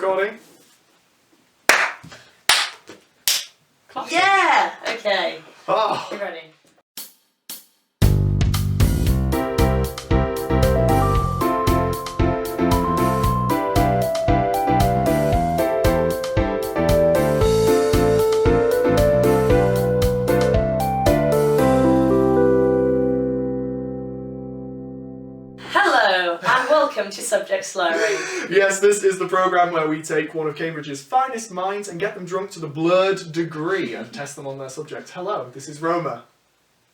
recording? Classic. Yeah! Okay. Oh. You ready? Hello, and welcome to Subject Slurring. Yes, this is the programme where we take one of Cambridge's finest minds and get them drunk to the blurred degree and test them on their subject. Hello, this is Roma.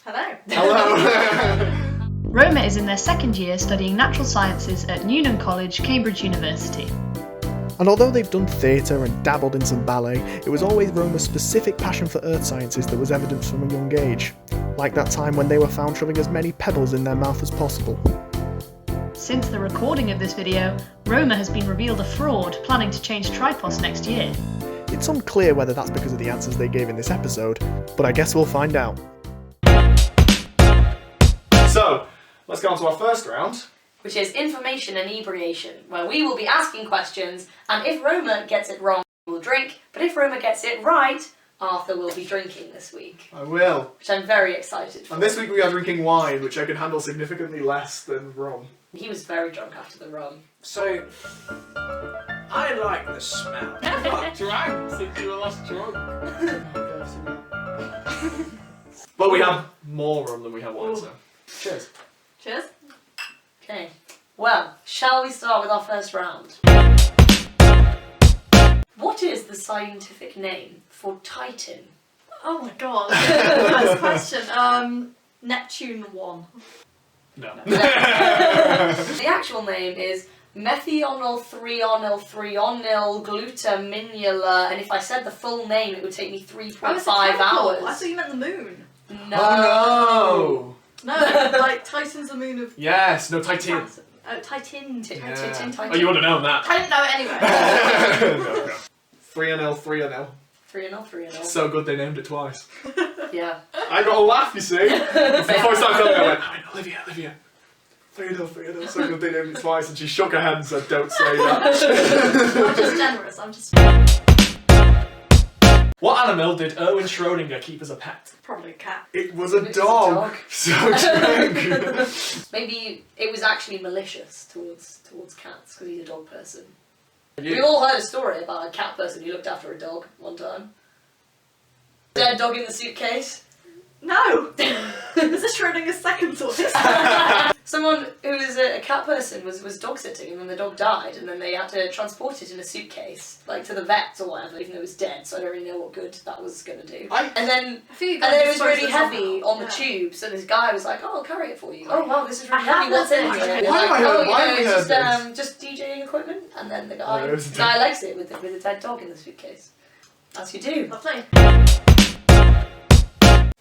Hello. Hello. Roma is in their second year studying natural sciences at Newnham College, Cambridge University. And although they've done theatre and dabbled in some ballet, it was always Roma's specific passion for earth sciences that was evident from a young age. Like that time when they were found shoving as many pebbles in their mouth as possible. Since the recording of this video, Roma has been revealed a fraud planning to change Tripos next year. It's unclear whether that's because of the answers they gave in this episode, but I guess we'll find out. So, let's go on to our first round. Which is information inebriation, where we will be asking questions, and if Roma gets it wrong, we'll drink, but if Roma gets it right, Arthur will be drinking this week. I will. Which I'm very excited for. And this week we are drinking wine, which I can handle significantly less than rum. He was very drunk after the rum. So, I like the smell. I've not drank since you were last drunk. But we have more rum than we have wine, so cheers. Cheers. Okay. Well, shall we start with our first round? What is the scientific name for Titan? Oh my god. First question. Neptune 1. No. The actual name is methionylthreonyl glutaminula, and if I said the full name, it would take me 3.5 hours. I thought you meant the moon. No. Oh No, like Titan's the moon of... Yes, no, Titan. Oh, Titan. Titan. Oh, you would have known that. I didn't know it anyway. No. 3-0, 3-0. 3-0. So good they named it twice. Yeah. I got a laugh, you see. Before I started telling her, I went, Olivia. 3-0. So good they named it twice, and she shook her head and said, don't say that. I'm just generous, I'm just... What animal did Erwin Schrödinger keep as a pet? Probably a cat. It was a It was a dog. dog. So drunk. Maybe it was actually malicious towards cats, because he's a dog person. You- We've all heard a story about a cat person who looked after a dog one time. Dead dog in the suitcase. No! This is Schrödinger's second toy. Someone who was a cat person was dog sitting, and then the dog died, and then they had to transport it in a suitcase, like to the vets or whatever, even though it was dead, so I don't really know what good that was going to do. And then it was really heavy on the tube, so this guy was like, oh, I'll carry it for you. Oh wow, this is really I heavy, have what's in heard here? this. And Why like, have I heard- oh, why have we it's heard just DJing equipment, and then the Oh, guy, it was the guy likes it with a dead dog in the suitcase. As you do. Lovely.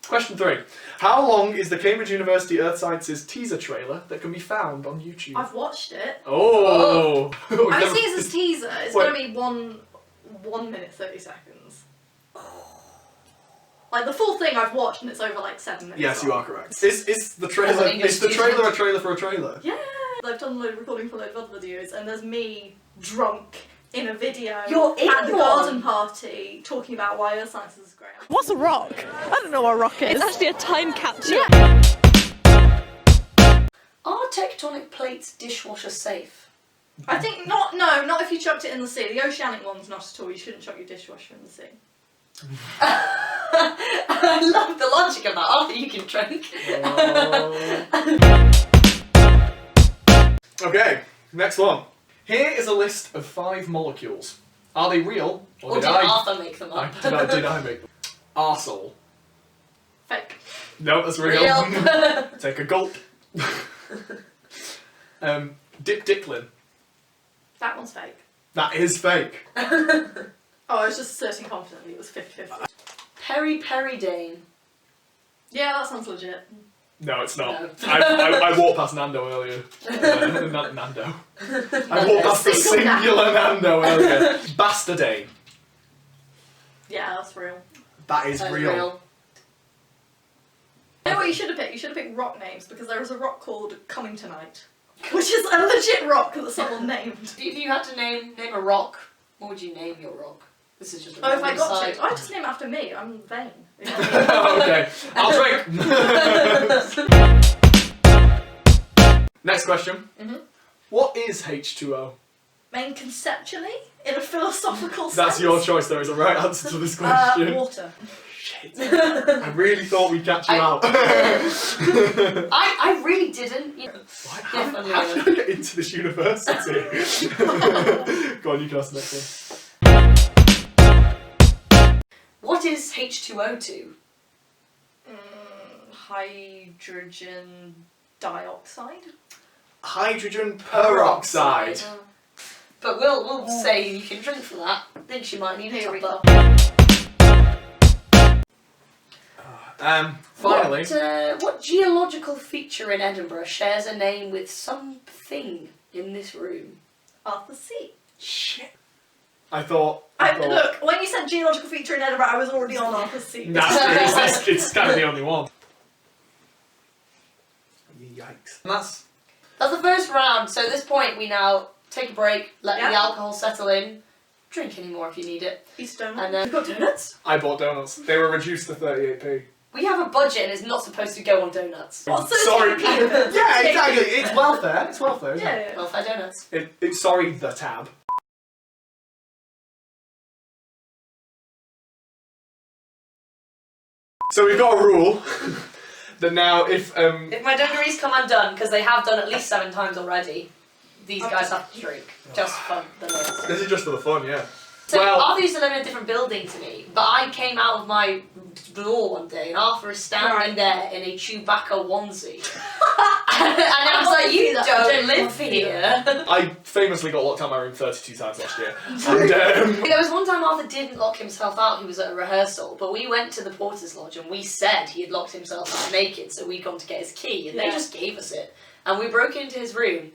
Question 3. How long is the Cambridge University Earth Sciences teaser trailer that can be found on YouTube? I've watched it. Oh! I see it's a teaser. It's Wait. going to be 1 minute 30 seconds. Like the full thing I've watched and it's over like 7 minutes. Yes, you long. are correct. Is the trailer? That's an English Is the teaser. trailer a trailer for a trailer? Yeah. I've done a load of recording for a load of other videos and there's me drunk in a video You're in at the one? garden party talking about why earth science is great. What's a rock? I don't know what a rock is. It's actually a time capsule. Yeah. Are tectonic plates dishwasher safe? I think not if you chucked it in the sea. The oceanic one's not at all. You shouldn't chuck your dishwasher in the sea. I love the logic of that. Arthur, you can drink. Okay, next one. Here is a list of 5 molecules. Are they real, Or did Arthur make them up? Did I make them? Arsole. Fake. No, that's real. Real. Take a gulp. Dipdiclin. That one's fake. That is fake. Oh, I was just asserting confidently it was 50-50. Peridane. Yeah, that sounds legit. No, it's not. No. I walked past Nando earlier. Not Nando. I walked past the singular Nando earlier. Bastardane. Yeah, that's real. That is That's real. You know what you should have picked? You should have picked rock names because there is a rock called Coming Tonight, which is a legit rock that someone named. If you had to name a rock, What would you name your rock? This is just a Oh, if I random got side. to. I just name it after me. I'm vain. Okay, I'll drink. Next question. What is H2O? Main conceptually, in a philosophical sense. That's your choice. There is a right answer to this question. Water. Shit. I really thought we'd catch you out. I really didn't. You know. How did I get into this university? Go on, you can ask the next one. What is H2O2? Hydrogen dioxide. Hydrogen peroxide. But we'll say you can drink for that. I think she might need a Here we top go. up. Finally. What geological feature in Edinburgh shares a name with something in this room? Arthur's Seat. Shit. I thought. Look, when you said geological feature in Edinburgh, I was already on Arthur's Seat. That's it's kind of the only one. Yikes. And that's the first round. So at this point, we now take a break, let the alcohol settle in, drink any more if you need it. East donut. And we've got donuts. I bought donuts. They were reduced to 38p. We have a budget and it's not supposed to go on donuts. What's the Sorry. tab? Yeah, exactly. It's welfare. It's welfare, isn't it? Yeah. Welfare donuts. It's sorry, the tab. So we've got a rule that now if my dungarees come undone, because they have done at least 7 times already, these guys have to drink. Just for the list. this is just for the fun, yeah. So Well- Arthur used to live in a different building to me, but I came out of my door one day and Arthur is standing there in a Chewbacca onesie. And I was like, you don't live here. I famously got locked out of my room 32 times last year. And There was one time Arthur didn't lock himself out, he was at a rehearsal, but we went to the Porter's Lodge and we said he had locked himself out naked, so we'd gone to get his key, and they just gave us it. And we broke into his room,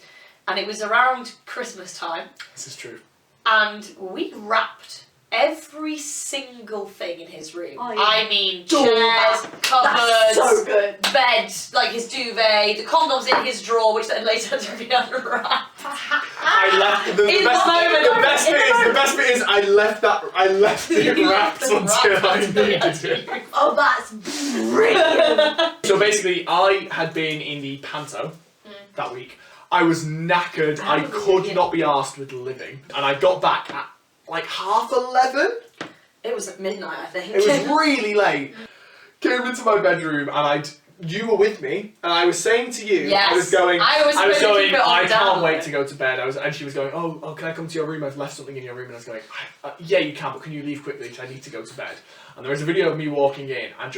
and it was around Christmas time, this is true. and we wrapped every single thing in his room. Oh, yeah. I mean, chairs, cupboards, so good. bed, like his duvet, the condoms in his drawer, which then later had to be unwrapped. I left the In best the moment, the best bit is I left it wrapped until I needed it. Oh, that's brilliant. So basically I had been in the panto that week. I was knackered, I could not be arsed with living. And I got back at like 11:30. It was at midnight, I think. It was really late. Came into my bedroom and you were with me, and I was saying to you, Yes. I was going, I was going, keep it on I down can't low. wait to go to bed. And she was going, oh, can I come to your room? I've left something in your room. And I was going, yeah, you can, but can you leave quickly because I need to go to bed. And there is a video of me walking in and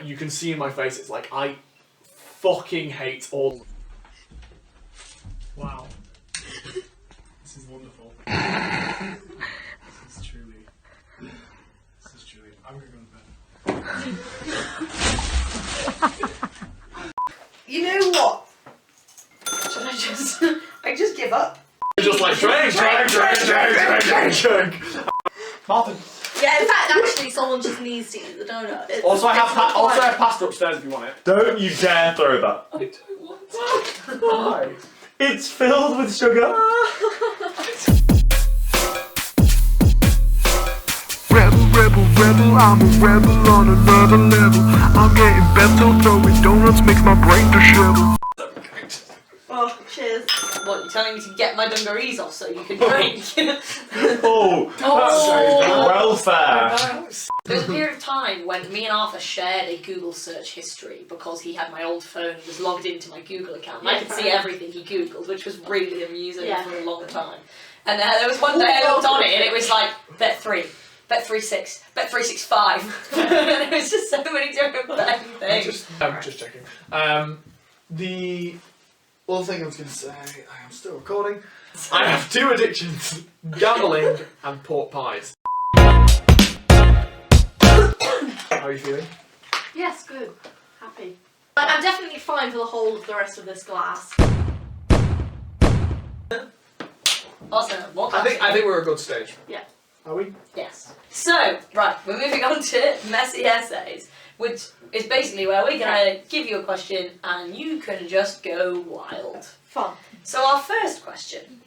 you can see in my face, it's like, I fucking hate all. Wow. This is wonderful. This is truly, I'm gonna go to bed. You know what? Should I just give up? Just like, drink. Martin. Yeah, in fact, actually, someone just needs to eat the donut. Also, I have pasta upstairs if you want it. Don't you dare throw that. I don't want it. Why? It's filled with sugar. Rebel, I'm a rebel on another level. I'm getting bent, throwing donuts makes my brain dishevel. Oh, cheers. What, you're telling me to get my dungarees off so you can drink? Oh, welfare. There was a period of time when me and Arthur shared a Google search history because he had my old phone and was logged into my Google account. And I could see everything he Googled, which was really amusing for a long time. And there was one day I looked on it and it was like, bet 3. Bet 36, bet 365. And it was just so many different betting things. I'm just checking. The other thing I was going to say, I am still recording. I have 2 addictions: gambling and pork pies. How are you feeling? Yes, good. Happy. I'm definitely fine for the whole of the rest of this glass. Also, what I think we're a good stage. Yeah. Are we? Yes. So, right, we're moving on to messy essays, which is basically where we're going to give you a question and you can just go wild. Fun. So our first question.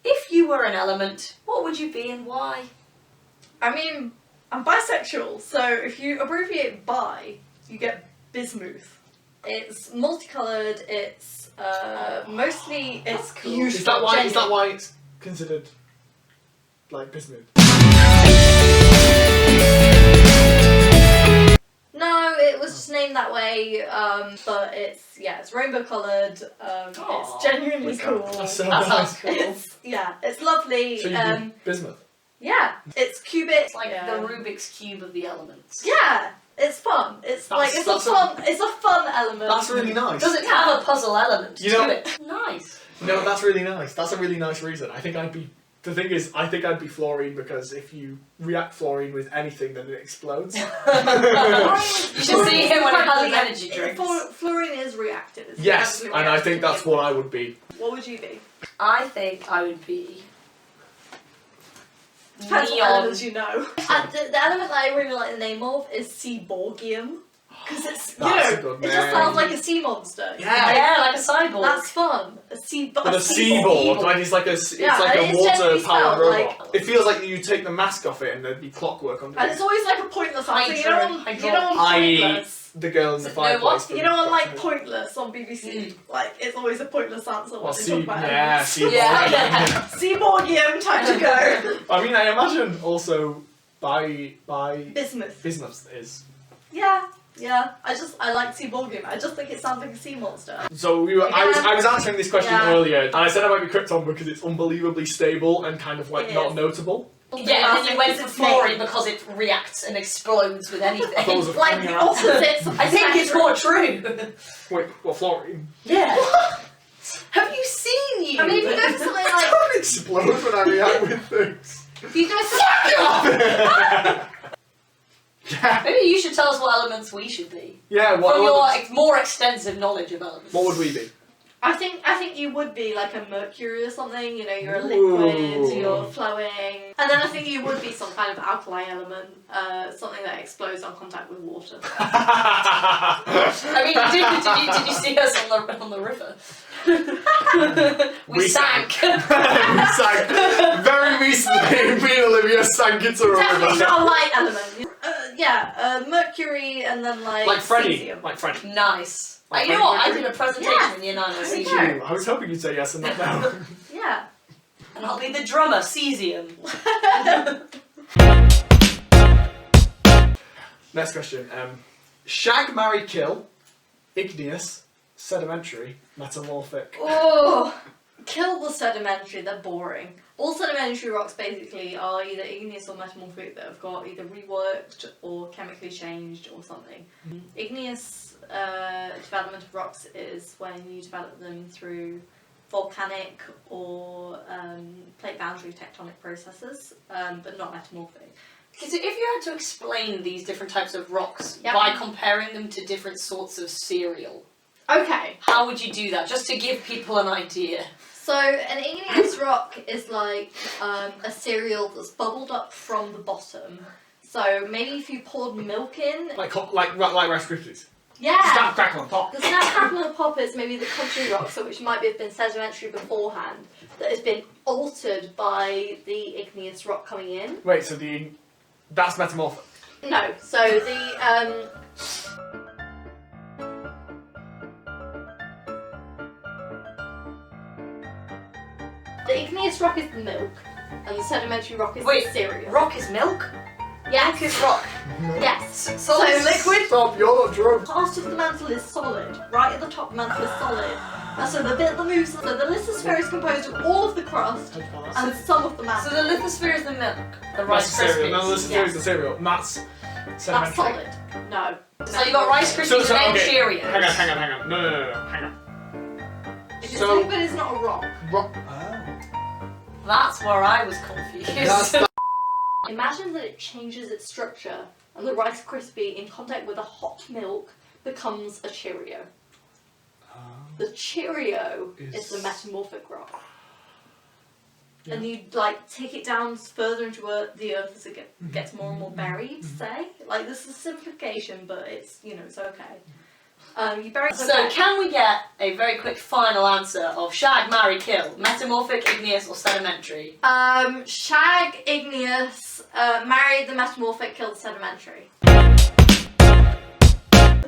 If you were an element, what would you be and why? I mean, I'm bisexual, so if you abbreviate bi, you get bismuth. It's multicolored. It's mostly it's cool. used Is that for why? gender. Is that why it's considered like bismuth? No, it was just named that way. But it's rainbow coloured. Aw. It's genuinely cool. That's so That nice. sounds cool. It's lovely. So you do bismuth. Yeah, it's cubic. It's like the Rubik's Cube of the elements. Yeah, it's fun. It's That's a fun element. That's really nice. Does it have a puzzle element You to know- it? Nice. No, that's really nice. That's a really nice reason. I think I'd be. The thing is, I think I'd be fluorine because if you react fluorine with anything, then it explodes. You should see him when he has his energy drinks. Fluorine is reactive. It's Yes, incredibly and I think reactive. that's what I would be. What would you be? I think I would be Depends what neon. elements you know. The element that I really like the name of is Seaborgium. Because it's, That's a good it just name. sounds like a sea monster. Yeah, like a cyborg. That's fun. But a seaboard, like it's like a, it's Yeah, like and a it's generally water-powered spelled robot. like- It feels like you take the mask off it and there'd be clockwork And underneath. it's always like a pointless answer. You know on I.e. Pointless? The girl in the No, fireplace. what? from You know on like Doctor Who. Pointless on BBC? Like, it's always a pointless answer Well, what they talk about. yeah, elements. seaboard. Yeah. Seaborgium, time to go. I mean, I imagine also by Bismuth. bismuth is. Yeah. I like Seaborgium. I just think it sounds like a sea monster. So I was answering this question Yeah. earlier, and I said I might be Krypton because it's unbelievably stable and kind of like It not is. notable. Yeah, and then you went for It's fluorine name. because it reacts and explodes with I thought it anything. was a Like funny the answer. opposites of I think it's spectrum. more true. Wait, well, fluorine. Yeah. Have you seen you? I mean, if you go for something I like... can't explode when I react with things. If you go for... Maybe you should tell us what elements we should be. Yeah, From your more extensive knowledge of elements. what would we be? I think you would be like a mercury or something, you know, you're a liquid, Ooh. you're flowing. And then I think you would be some kind of alkali element, something that explodes on contact with water. I mean, did you see us on the river? we sank. We sank. Very recently, me and Olivia sank into a Definitely river. not a light element. Mercury and then Like Freddie. cesium. Like Freddie. Nice. Like You know what? I Mercury? did a presentation Yeah. in Year 9 on There you cesium. go. Phew, I was hoping you'd say yes and not no. Yeah. And I'll be the drummer, cesium. Next question. Shag, marry, kill. Igneous, sedimentary, metamorphic. Oh, kill the sedimentary, they're boring. All sedimentary rocks basically are either igneous or metamorphic that have got either reworked or chemically changed or something. Igneous development of rocks is when you develop them through volcanic or plate boundary tectonic processes, but not metamorphic. So if you had to explain these different types of rocks Yep. by comparing them to different sorts of cereal, Okay, how would you do that? Just to give people an idea. so an igneous rock is like a cereal that's bubbled up from the bottom. So maybe if you poured milk in, Like Rice Krispies. yeah. Snap, crackle, and pop. The snap, crackle and pop is maybe the country rock, so which might have been sedimentary beforehand, that has been altered by the igneous rock coming in. Wait, so that's metamorphic. No, so the igneous rock is the milk, and the sedimentary rock is Wait, the cereal. rock is milk? Yes. Milk is rock. Yes. Solid liquid? Stop, you're not drunk. Part of the mantle is solid. Right at the top, the mantle is solid. And so the bit that moves, so the lithosphere is composed of all of the crust and some of the So mantle. the lithosphere is the milk. The That's Rice the cereal. No, Krispies. this is the cereal. And that's That's sedimentary. solid. No. So you got Rice Krispies So, and okay. Cheerios. Hang on. No. Hang on. If it's So- liquid, it's not a rock. Rock. That's where I was confused. That's Imagine that it changes its structure and the Rice Krispie in contact with a hot milk becomes a Cheerio. The Cheerio is the metamorphic rock. Yeah. And you like take it down further into the earth as it gets more and more buried, say. Like this is a simplification, but it's, you know, it's okay. You bury. So can we get a very quick final answer of shag, marry, kill? Metamorphic, igneous, or sedimentary? Shag, igneous, marry the metamorphic, kill the sedimentary.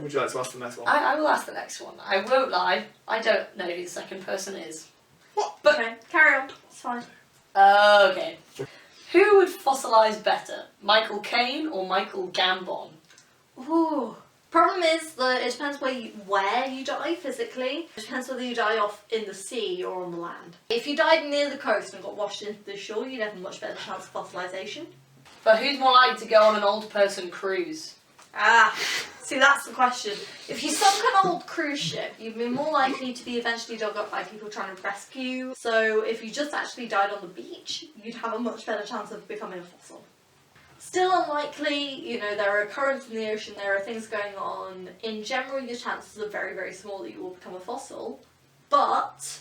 Would you like to ask the next one? I will ask the next one. I won't lie, I don't know who the second person is. What? But Okay, carry on. It's fine. okay. Who would fossilise better, Michael Caine or Michael Gambon? Ooh. Problem is that it depends where you die physically. It depends whether you die off in the sea or on the land. If you died near the coast and got washed into the shore, you'd have a much better chance of fossilisation. But who's more likely to go on an old person cruise? Ah, see, that's the question. If you sunk an old cruise ship, you'd be more likely to be eventually dug up by people trying to rescue you. So if you just actually died on the beach, you'd have a much better chance of becoming a fossil. Still unlikely, you know, there are currents in the ocean, there are things going on. In general, your chances are very, very small that you will become a fossil. But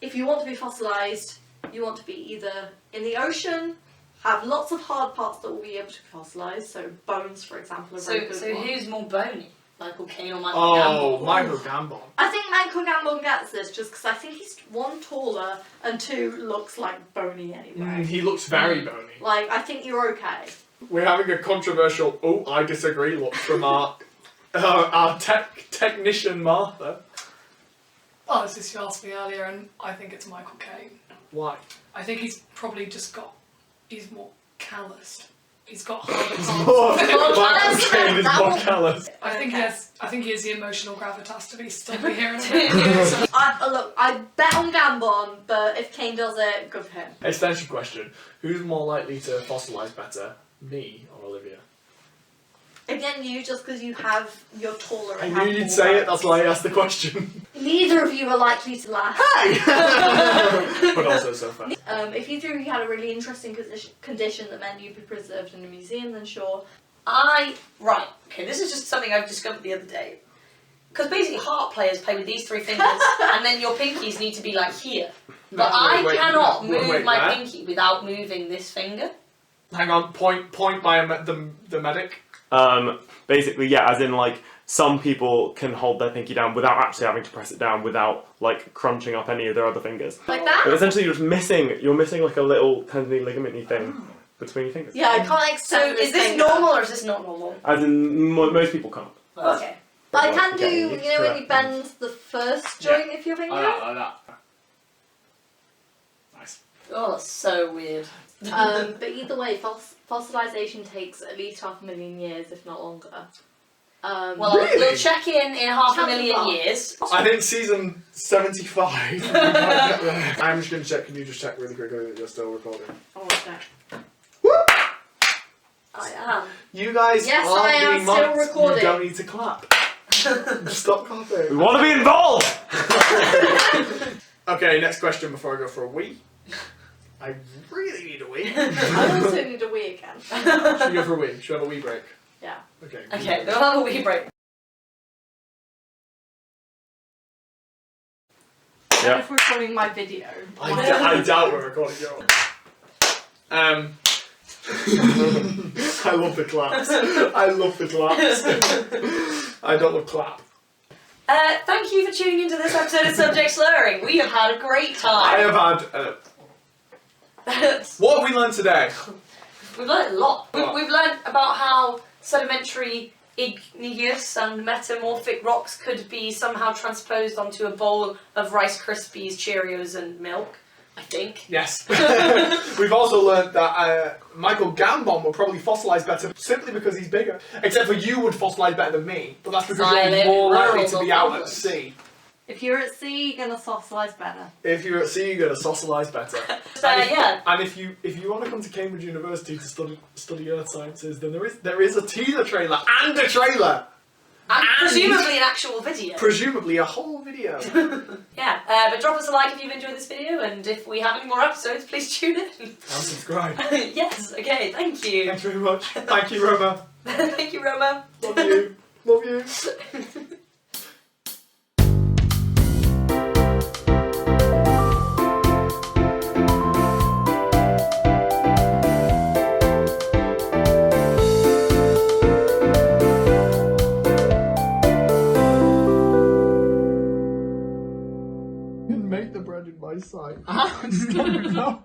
if you want to be fossilised, you want to be either in the ocean, have lots of hard parts that will be able to be fossilised, so bones, for example, are very good. So one. who's more bony? Michael Caine or Michael Gambon? Oh, Michael Gambon. I think Michael Gambon gets this just because I think he's one, taller, and two, looks like bony anyway. He looks very bony. Like, I think you're okay. We're having a controversial, oh, I disagree look from our technician Martha. Oh, this is you asked me earlier, and I think it's Michael Caine. Why? I think he's probably he's more calloused. He's got harder parts. Michael Caine is more callous. I think he has the emotional gravitas to be still be here in a minute. So. Look, I bet on Gambon, but if Caine does it, good for him. Extension question. Who's more likely to fossilise better? Me or Olivia? Again, you, just because you're taller I and knew have you'd more say it, legs. that's why I asked the question. Neither of you are likely to last. But also so far. If either of you had a really interesting condition that meant you'd be preserved in a museum, then sure. Right, okay, this is just something I've discovered the other day. Because basically harp players play with these three fingers, and then your pinkies need to be like here. But I cannot move my pinky without moving this finger. Hang on, point by the medic. Basically, yeah, as in, like, some people can hold their pinky down without actually having to press it down, without, like, crunching up any of their other fingers. Like that? But essentially you're missing, like, a little tendony ligamenty thing between your fingers. Yeah, I can't extend So is this normal or is this not normal? As in, most people can't. Okay. But I can do, Okay, you know, when you bend the first joint of your finger? Like that. Nice. Oh, that's so weird. But either way, fossilisation takes at least 500,000 years, if not longer. Well, Really? we'll check in 500,000 Chance years. I think season 75. we might get there. I'm just going to check. Can you just check really quickly that you're still recording? Oh, okay. I am. You guys Yes, aren't I am being still mocked. recording. You don't need to clap. Just stop We clapping. want to be involved! Okay, next question before I go for a wee. I really need a wee. I also need a wee again. Should we go for a wee? Should we have a wee break? Yeah. Okay. Okay, we'll have a wee break. Yeah. If we're recording my video. I doubt we're recording yours. I love the claps. I love the claps. I don't love clap. Thank you for tuning into this episode of Subject Slurring. We have had a great I time. have had. What have we learned today? We've learned a lot. What? We've learned about how sedimentary, igneous and metamorphic rocks could be somehow transposed onto a bowl of Rice Krispies, Cheerios and milk, I think. Yes. We've also learned that Michael Gambon will probably fossilise better simply because he's bigger. Except for you would fossilise better than me, but that's because I you're live more in likely rural to be out at Northumberland. sea. If you're at sea, you're gonna fossilise better. If you're at sea, you're going to fossilise better. Yeah. And if you want to come to Cambridge University to study earth sciences, then there is a teaser trailer and a trailer. And presumably an actual video. Presumably a whole video. Yeah, but drop us a like if you've enjoyed this video, and if we have any more episodes, please tune in. And subscribe. Yes, okay, thank you. Thanks very much. Thank you, Roma. Thank you, Roma. Love you. Love you. sight. I'm just gonna go.